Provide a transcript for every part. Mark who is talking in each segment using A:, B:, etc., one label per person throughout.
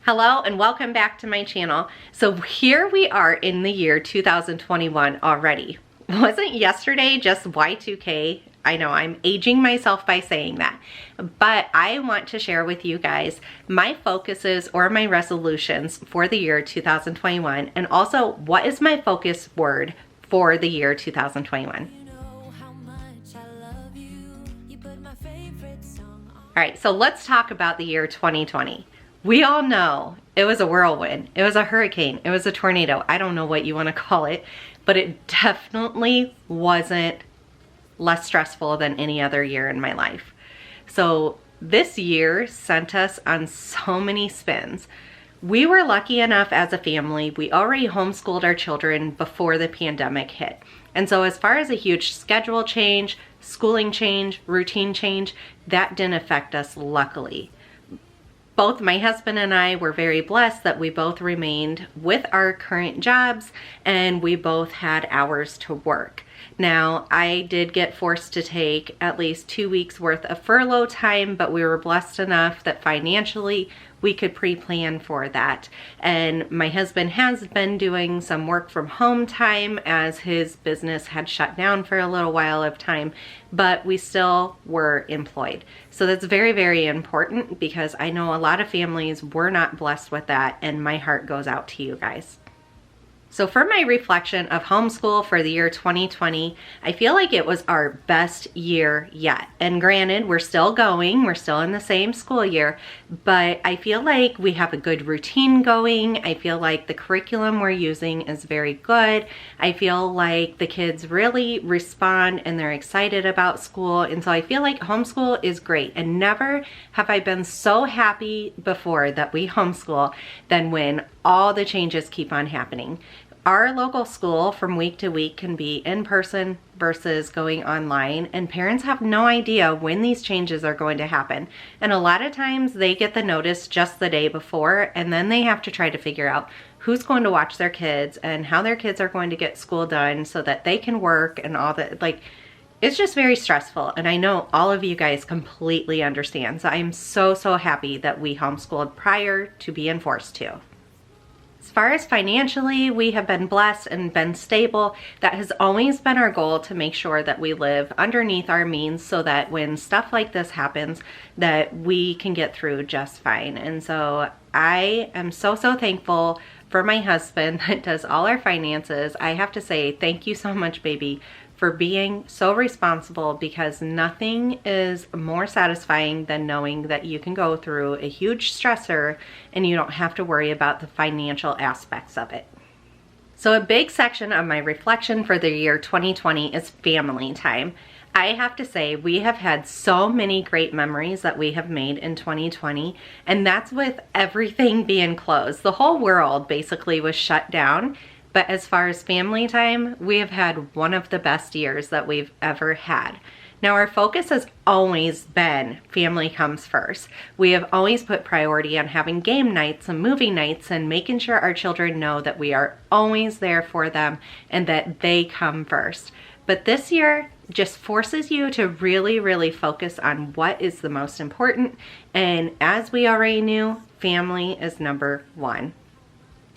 A: Hello and welcome back to my channel. So here we are in the year 2021 already. Wasn't yesterday just Y2K? I know I'm aging myself by saying that, but I want to share with you guys my focuses or my resolutions for the year 2021, and also what is my focus word for the year 2021. All right, so let's talk about the year 2020. We all know it was a whirlwind, it was a hurricane, it was a tornado. I don't know what you want to call it, but it definitely wasn't less stressful than any other year in my life. So this year sent us on so many spins. We were lucky enough as a family, we already homeschooled our children before the pandemic hit. And so as far as a huge schedule change, schooling change, routine change, that didn't affect us, luckily. Both my husband and I were very blessed that we both remained with our current jobs and we both had hours to work. Now, I did get forced to take at least 2 weeks worth of furlough time, but we were blessed enough that financially we could pre-plan for that. And my husband has been doing some work from home time as his business had shut down for a little while of time, but we still were employed. So that's very, very important because I know a lot of families were not blessed with that, and my heart goes out to you guys. So for my reflection of homeschool for the year 2020, I feel like it was our best year yet. And granted, we're still going, we're still in the same school year, but I feel like we have a good routine going. I feel like the curriculum we're using is very good. I feel like the kids really respond and they're excited about school. And so I feel like homeschool is great. And never have I been so happy before that we homeschool than when all the changes keep on happening. Our local school from week to week can be in person versus going online, and parents have no idea when these changes are going to happen. And a lot of times they get the notice just the day before, and then they have to try to figure out who's going to watch their kids and how their kids are going to get school done so that they can work and all that. Like, it's just very stressful, and I know all of you guys completely understand. So I'm so happy that we homeschooled prior to being forced to. As far as financially, we have been blessed and been stable. That has always been our goal, to make sure that we live underneath our means so that when stuff like this happens, that we can get through just fine. And so I am so thankful for my husband that does all our finances. I have to say thank you so much, baby, for being so responsible, because nothing is more satisfying than knowing that you can go through a huge stressor and you don't have to worry about the financial aspects of it. So a big section of my reflection for the year 2020 is family time. I have to say we have had so many great memories that we have made in 2020, and that's with everything being closed. The whole world basically was shut down. But as far as family time, we have had one of the best years that we've ever had. Now, our focus has always been family comes first. We have always put priority on having game nights and movie nights and making sure our children know that we are always there for them and that they come first. But this year just forces you to really focus on what is the most important. And as we already knew, family is number one.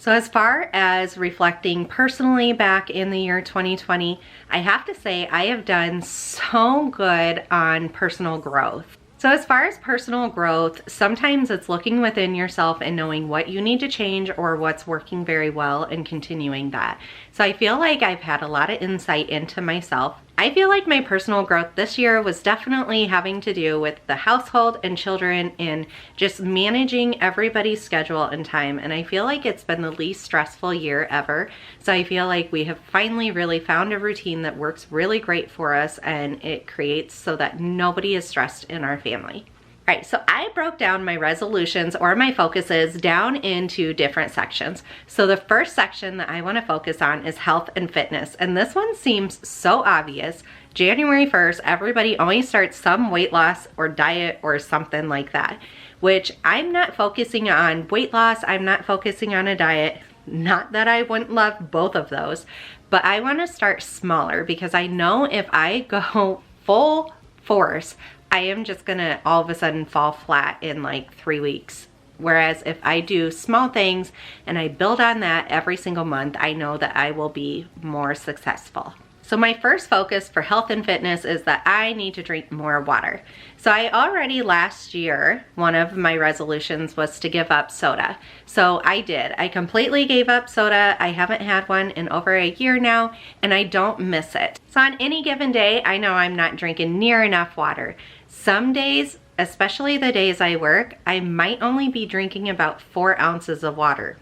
A: So as far as reflecting personally back in the year 2020, I have to say I have done so good on personal growth. So as far as personal growth, sometimes it's looking within yourself and knowing what you need to change or what's working very well and continuing that. So I feel like I've had a lot of insight into myself. I feel like my personal growth this year was definitely having to do with the household and children and just managing everybody's schedule and time. And I feel like it's been the least stressful year ever. So I feel like we have finally really found a routine that works really great for us, and it creates so that nobody is stressed in our family. All right, so I broke down my resolutions or my focuses down into different sections. So the first section that I want to focus on is health and fitness. And this one seems so obvious. January 1st, everybody always starts some weight loss or diet or something like that, which I'm not focusing on weight loss. I'm not focusing on a diet. Not that I wouldn't love both of those, but I want to start smaller because I know if I go full force, I am just gonna all of a sudden fall flat in like 3 weeks. Whereas if I do small things and I build on that every single month, I know that I will be more successful. So my first focus for health and fitness is that I need to drink more water. So I already last year, one of my resolutions was to give up soda. So I did. I completely gave up soda. I haven't had one in over a year now, and I don't miss it. So on any given day, I know I'm not drinking near enough water. Some days, especially the days I work, I might only be drinking about 4 ounces of water.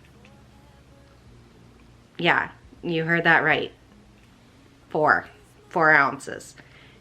A: Yeah, you heard that right. 4 ounces.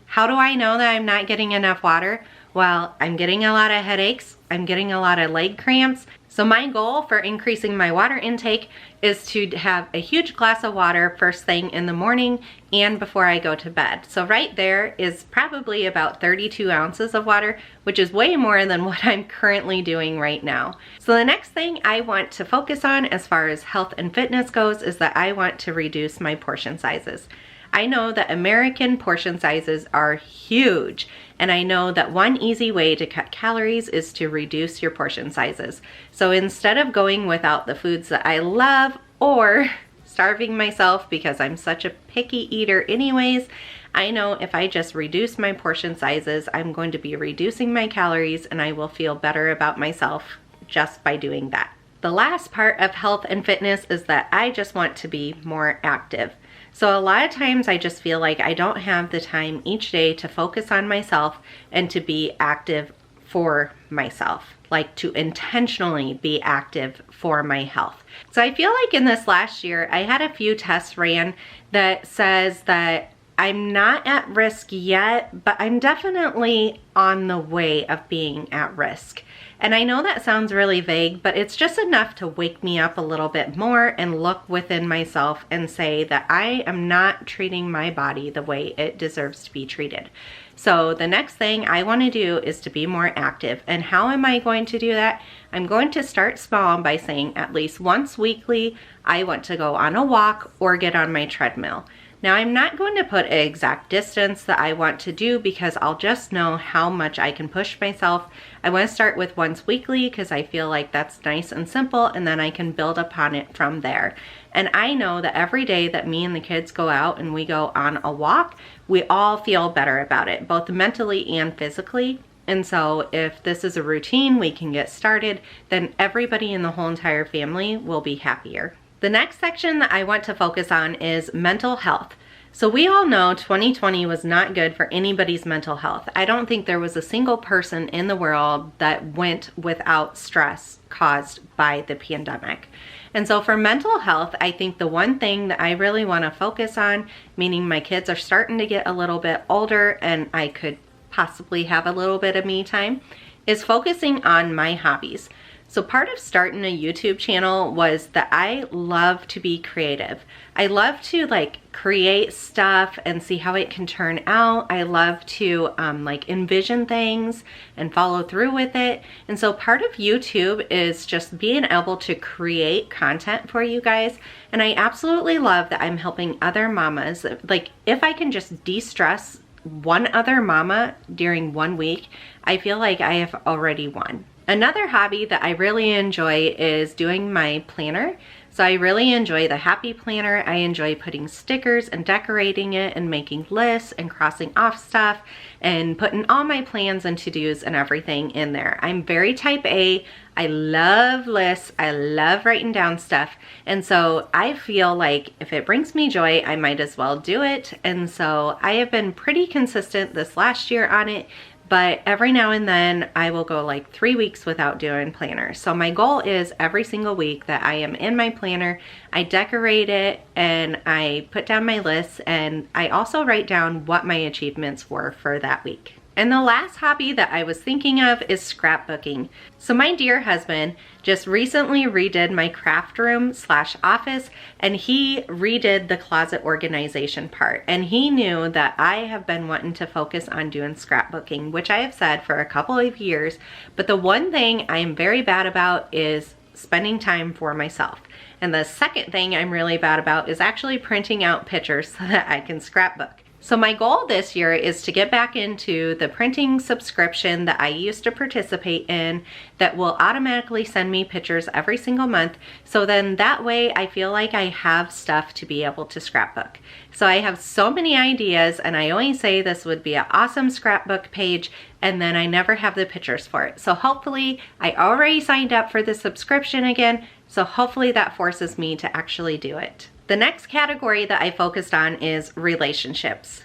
A: How do I know that I'm not getting enough water? Well, I'm getting a lot of headaches. I'm getting a lot of leg cramps. So my goal for increasing my water intake is to have a huge glass of water first thing in the morning and before I go to bed. So right there is probably about 32 ounces of water, which is way more than what I'm currently doing right now. So the next thing I want to focus on as far as health and fitness goes is that I want to reduce my portion sizes. I know that American portion sizes are huge, and I know that one easy way to cut calories is to reduce your portion sizes. So instead of going without the foods that I love or starving myself because I'm such a picky eater anyways, I know if I just reduce my portion sizes, I'm going to be reducing my calories and I will feel better about myself just by doing that. The last part of health and fitness is that I just want to be more active. So a lot of times I just feel like I don't have the time each day to focus on myself and to be active for myself, like to intentionally be active for my health. So I feel like in this last year, I had a few tests ran that says that I'm not at risk yet, but I'm definitely on the way of being at risk. And I know that sounds really vague, but it's just enough to wake me up a little bit more and look within myself and say that I am not treating my body the way it deserves to be treated. So the next thing I want to do is to be more active. And how am I going to do that? I'm going to start small by saying at least once weekly, I want to go on a walk or get on my treadmill. Now I'm not going to put an exact distance that I want to do because I'll just know how much I can push myself. I want to start with once weekly because I feel like that's nice and simple, and then I can build upon it from there. And I know that every day that me and the kids go out and we go on a walk, we all feel better about it, both mentally and physically. And so if this is a routine we can get started, then everybody in the whole entire family will be happier. The next section that I want to focus on is mental health. So we all know 2020 was not good for anybody's mental health. I don't think there was a single person in the world that went without stress caused by the pandemic. And so for mental health, I think the one thing that I really want to focus on, meaning my kids are starting to get a little bit older and I could possibly have a little bit of me time, is focusing on my hobbies. So part of starting a YouTube channel was that I love to be creative. I love to create stuff and see how it can turn out. I love to envision things and follow through with it. And so part of YouTube is just being able to create content for you guys. And I absolutely love that I'm helping other mamas. Like if I can just de-stress one other mama during 1 week, I feel like I have already won. Another hobby that I really enjoy is doing my planner. So I really enjoy the Happy Planner. I enjoy putting stickers and decorating it and making lists and crossing off stuff and putting all my plans and to-dos and everything in there. I'm very type A. I love lists. I love writing down stuff. And so I feel like if it brings me joy, I might as well do it. And so I have been pretty consistent this last year on it. But every now and then I will go 3 weeks without doing planner. So my goal is every single week that I am in my planner, I decorate it and I put down my lists, and I also write down what my achievements were for that week. And the last hobby that I was thinking of is scrapbooking. So my dear husband just recently redid my craft room / office, and he redid the closet organization part. And he knew that I have been wanting to focus on doing scrapbooking, which I have said for a couple of years. But the one thing I am very bad about is spending time for myself. And the second thing I'm really bad about is actually printing out pictures so that I can scrapbook. So my goal this year is to get back into the printing subscription that I used to participate in that will automatically send me pictures every single month. So then that way I feel like I have stuff to be able to scrapbook. So I have so many ideas, and I always say this would be an awesome scrapbook page, and then I never have the pictures for it. So hopefully I already signed up for the subscription again. So hopefully that forces me to actually do it. The next category that I focused on is relationships.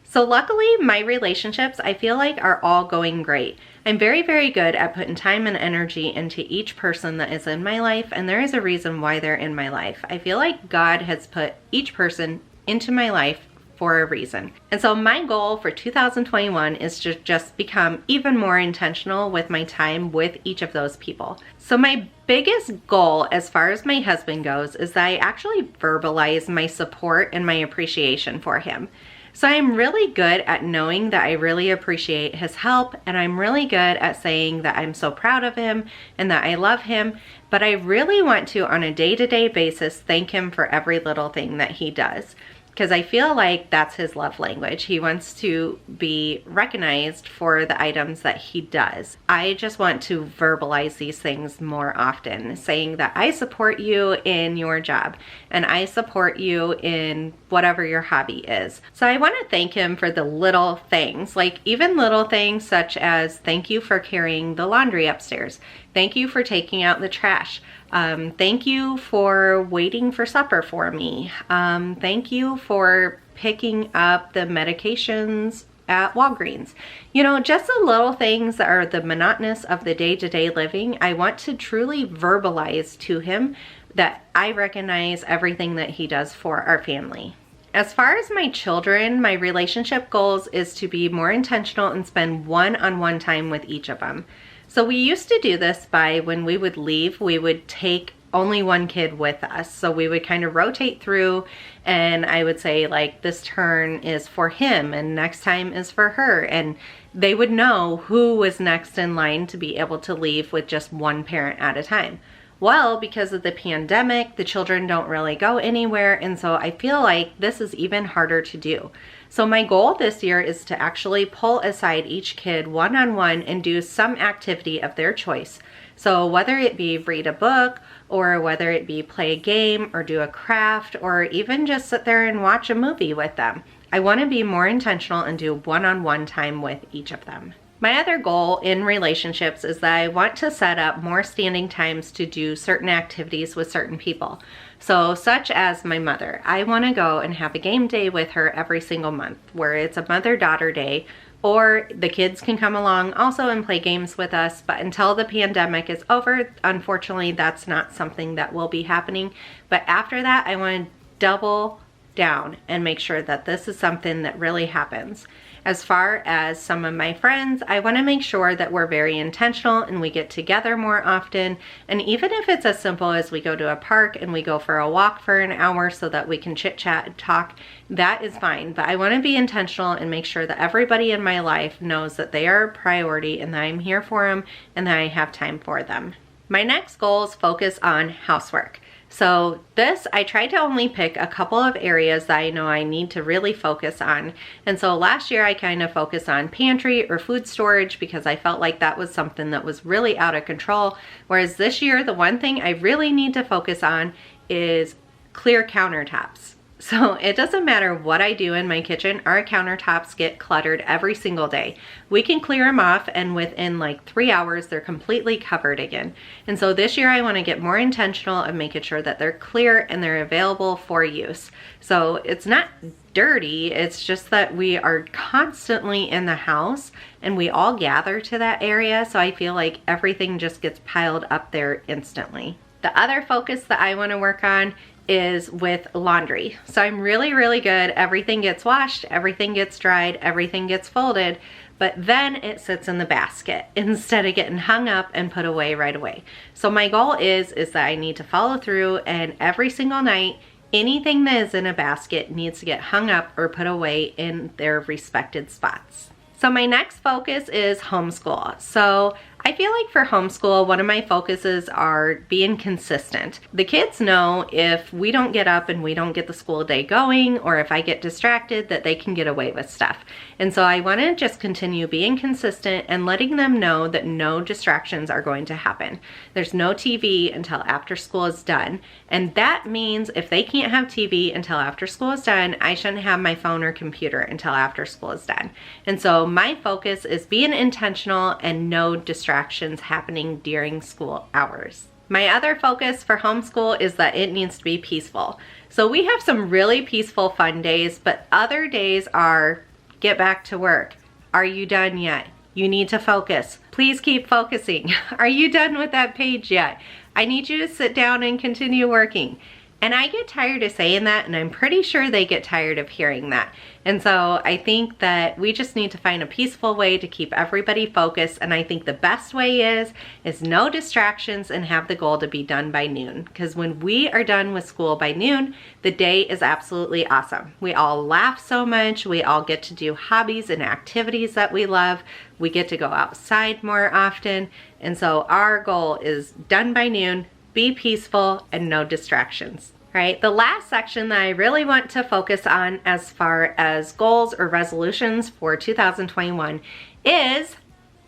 A: So luckily my relationships I feel like are all going great. I'm very, very good at putting time and energy into each person that is in my life, and there is a reason why they're in my life. I feel like God has put each person into my life for a reason. And so my goal for 2021 is to just become even more intentional with my time with each of those people. So my biggest goal as far as my husband goes is that I actually verbalize my support and my appreciation for him. So I'm really good at knowing that I really appreciate his help, and I'm really good at saying that I'm so proud of him and that I love him, but I really want to, on a day-to-day basis, thank him for every little thing that he does. Because I feel like that's his love language. He wants to be recognized for the items that he does. I just want to verbalize these things more often, saying that I support you in your job and I support you in whatever your hobby is. So I want to thank him for the little things, like even little things such as thank you for carrying the laundry upstairs. Thank you for taking out the trash. Thank you for waiting for supper for me. Thank you for picking up the medications at Walgreens. You know, just the little things that are the monotonous of the day-to-day living. I want to truly verbalize to him that I recognize everything that he does for our family. As far as my children, my relationship goals is to be more intentional and spend one-on-one time with each of them. So we used to do this by when we would leave, we would take only one kid with us. So we would kind of rotate through, and I would say like this turn is for him and next time is for her. And they would know who was next in line to be able to leave with just one parent at a time. Well, because of the pandemic, the children don't really go anywhere, and so I feel like this is even harder to do. So my goal this year is to actually pull aside each kid one-on-one and do some activity of their choice. So whether it be read a book, or whether it be play a game, or do a craft, or even just sit there and watch a movie with them. I want to be more intentional and do one-on-one time with each of them. My other goal in relationships is that I want to set up more standing times to do certain activities with certain people. So such as my mother, I want to go and have a game day with her every single month where it's a mother-daughter day, or the kids can come along also and play games with us. But until the pandemic is over, unfortunately, that's not something that will be happening. But after that, I want to double down and make sure that this is something that really happens. As far as some of my friends, I want to make sure that we're very intentional and we get together more often. And even if it's as simple as we go to a park and we go for a walk for an hour so that we can chit chat and talk, that is fine. But I want to be intentional and make sure that everybody in my life knows that they are a priority and that I'm here for them and that I have time for them. My next goals focus on housework. So this, I tried to only pick a couple of areas that I know I need to really focus on. And so last year I kind of focused on pantry or food storage because I felt like that was something that was really out of control. Whereas this year, the one thing I really need to focus on is clear countertops. So it doesn't matter what I do in my kitchen, our countertops get cluttered every single day. We can clear them off and within like 3 hours, they're completely covered again. And so this year I want to get more intentional of making sure that they're clear and they're available for use. So it's not dirty, it's just that we are constantly in the house and we all gather to that area. So I feel like everything just gets piled up there instantly. The other focus that I want to work on is with laundry. So I'm really, really good. Everything gets washed, everything gets dried, everything gets folded, but then it sits in the basket instead of getting hung up and put away right away. So my goal is that I need to follow through, and every single night, anything that is in a basket needs to get hung up or put away in their respected spots. So my next focus is homeschool. So I feel like for homeschool, one of my focuses are being consistent. The kids know if we don't get up and we don't get the school day going, or if I get distracted, that they can get away with stuff. And so I want to just continue being consistent and letting them know that no distractions are going to happen. There's no TV until after school is done. And that means if they can't have TV until after school is done, I shouldn't have my phone or computer until after school is done. And so my focus is being intentional and no distractions happening during school hours. My other focus for homeschool is that it needs to be peaceful. So we have some really peaceful, fun days, but other days are get back to work. Are you done yet? You need to focus. Please keep focusing. Are you done with that page yet? I need you to sit down and continue working. And I get tired of saying that, and I'm pretty sure they get tired of hearing that. And so I think that we just need to find a peaceful way to keep everybody focused. And I think the best way is no distractions and have the goal to be done by noon. Because when we are done with school by noon, the day is absolutely awesome. We all laugh so much. We all get to do hobbies and activities that we love. We get to go outside more often. And so our goal is done by noon, be peaceful, and no distractions. Right? The last section that I really want to focus on as far as goals or resolutions for 2021 is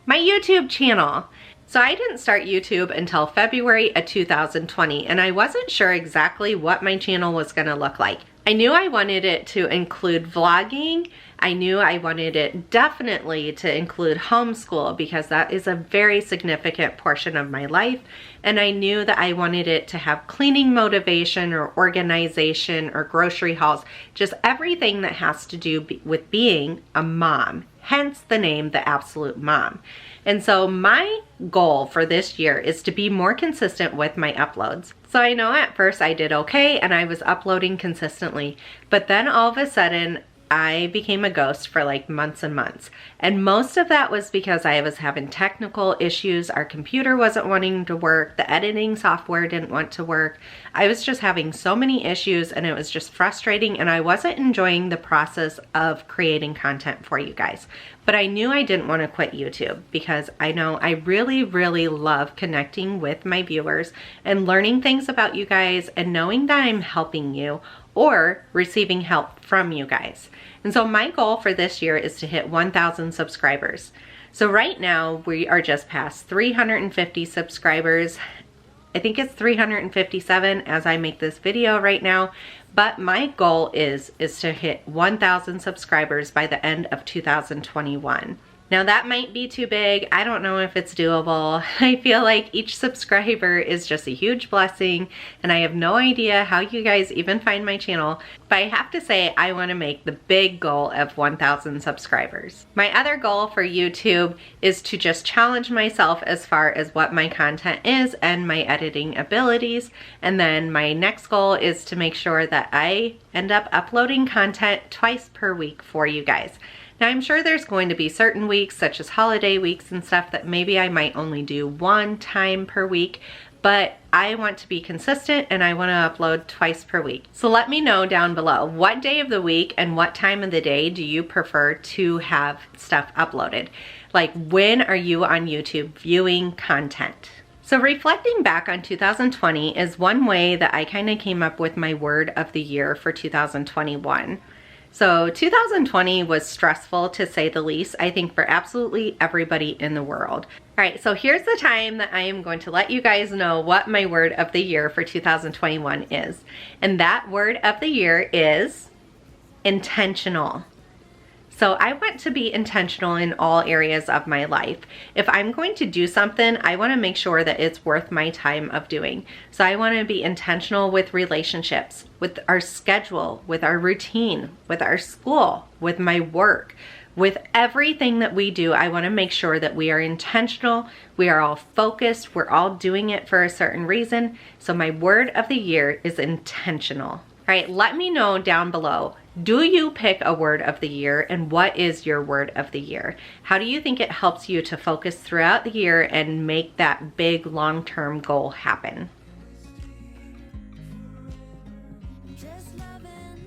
A: my YouTube channel. So I didn't start YouTube until February of 2020, and I wasn't sure exactly what my channel was going to look like. I knew I wanted it to include vlogging. I knew I wanted it definitely to include homeschool because that is a very significant portion of my life. And I knew that I wanted it to have cleaning motivation or organization or grocery hauls, just everything that has to do with being a mom, hence the name The Absolute Mom. And so my goal for this year is to be more consistent with my uploads. So I know at first I did okay and I was uploading consistently, but then all of a sudden I became a ghost for like months and months. And most of that was because I was having technical issues. Our computer wasn't wanting to work. The editing software didn't want to work. I was just having so many issues and it was just frustrating, and I wasn't enjoying the process of creating content for you guys. But I knew I didn't want to quit YouTube because I know I really, really love connecting with my viewers and learning things about you guys and knowing that I'm helping you or receiving help from you guys. And so my goal for this year is to hit 1,000 subscribers. So right now we are just past 350 subscribers. I think it's 357 as I make this video right now, but my goal is to hit 1,000 subscribers by the end of 2021. Now that might be too big. I don't know if it's doable. I feel like each subscriber is just a huge blessing, and I have no idea how you guys even find my channel, but I have to say I want to make the big goal of 1,000 subscribers. My other goal for YouTube is to just challenge myself as far as what my content is and my editing abilities, and then my next goal is to make sure that I end up uploading content twice per week for you guys. Now I'm sure there's going to be certain weeks, such as holiday weeks and stuff, that maybe I might only do one time per week, but I want to be consistent and I want to upload twice per week. So let me know down below, what day of the week and what time of the day do you prefer to have stuff uploaded? Like, when are you on YouTube viewing content? So reflecting back on 2020 is one way that I kind of came up with my word of the year for 2021. So 2020 was stressful, to say the least, I think, for absolutely everybody in the world. All right, so here's the time that I am going to let you guys know what my word of the year for 2021 is. And that word of the year is intentional. So I want to be intentional in all areas of my life. If I'm going to do something, I want to make sure that it's worth my time of doing. So I want to be intentional with relationships, with our schedule, with our routine, with our school, with my work, with everything that we do. I want to make sure that we are intentional, we are all focused, we're all doing it for a certain reason. So my word of the year is intentional. All right, let me know down below. Do you pick a word of the year, and what is your word of the year? How do you think it helps you to focus throughout the year and make that big long-term goal happen?